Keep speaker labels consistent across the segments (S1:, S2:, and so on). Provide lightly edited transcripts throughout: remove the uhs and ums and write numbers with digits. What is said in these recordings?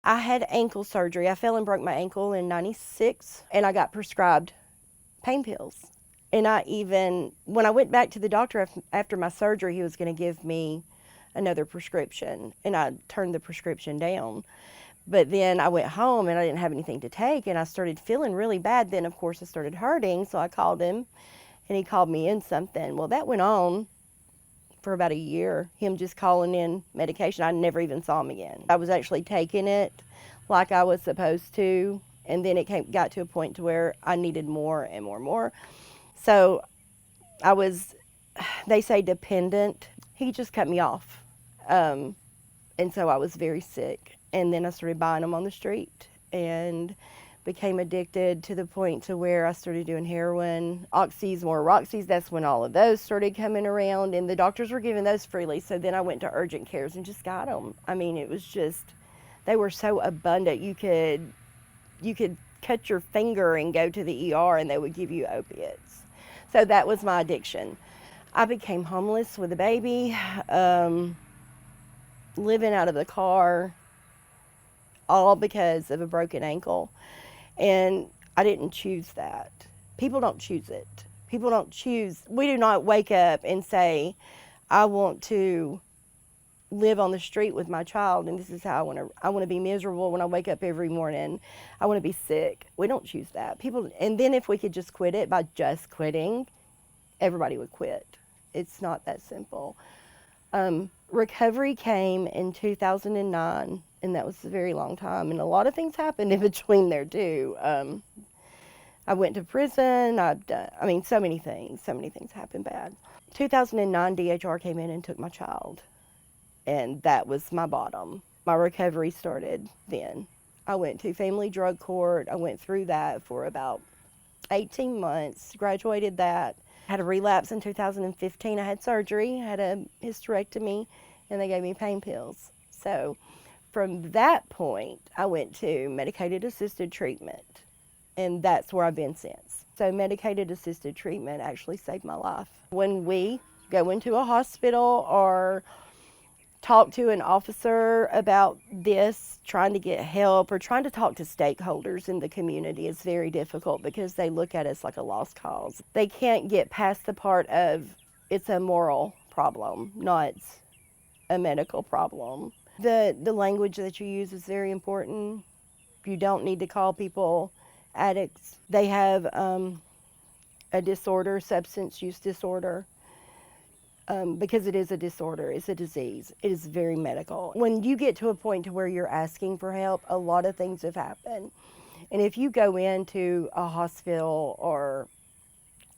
S1: I had ankle surgery. I fell and broke my ankle in '96, and I got prescribed pain pills. And when I went back to the doctor after my surgery, he was going to give me another prescription, and I turned the prescription down. But then I went home and I didn't have anything to take, and I started feeling really bad. Then, of course, it started hurting, so I called him, and he called me in something. Well, that went on for about a year, him just calling in medication. I never even saw him again. I was actually taking it like I was supposed to, and then it got to a point to where I needed more and more and more. So I was, they say, dependent. He just cut me off. And so I was very sick. And then I started buying them on the street and became addicted to the point to where I started doing heroin, oxys, more Roxys. That's when all of those started coming around, and the doctors were giving those freely. So then I went to urgent cares and just got them. I mean, it was just, they were so abundant. You could cut your finger and go to the ER and they would give you opiates. So that was my addiction. I became homeless with a baby, living out of the car, all because of a broken ankle. And I didn't choose that. People don't choose it. We do not wake up and say, I want to live on the street with my child, and this is how I want to be miserable when I wake up every morning. I want to be sick. We don't choose that. And then if we could just quit it by just quitting, everybody would quit. It's not that simple. Recovery came in 2009, and that was a very long time, and a lot of things happened in between there too. I went to prison. So many things happened bad. 2009, DHR came in and took my child. And that was my bottom. My recovery started then. I went to family drug court. I went through that for about 18 months, graduated that. Had a relapse in 2015. I had surgery, had a hysterectomy, and they gave me pain pills. So from that point, I went to medicated assisted treatment, and that's where I've been since. So medicated assisted treatment actually saved my life. When we go into a hospital or talk to an officer about this, trying to get help or trying to talk to stakeholders in the community is very difficult because they look at us like a lost cause. They can't get past the part of it's a moral problem, not a medical problem. The language that you use is very important. You don't need to call people addicts. They have a disorder, substance use disorder. Because it is a disorder, it's a disease. It is very medical. When you get to a point to where you're asking for help, a lot of things have happened. And if you go into a hospital or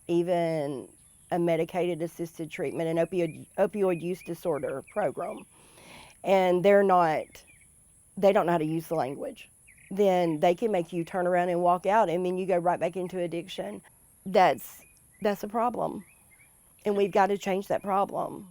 S1: even a medicated assisted treatment, an opioid use disorder program, and they don't know how to use the language, then they can make you turn around and walk out, and then you go right back into addiction. That's a problem. And we've got to change that problem.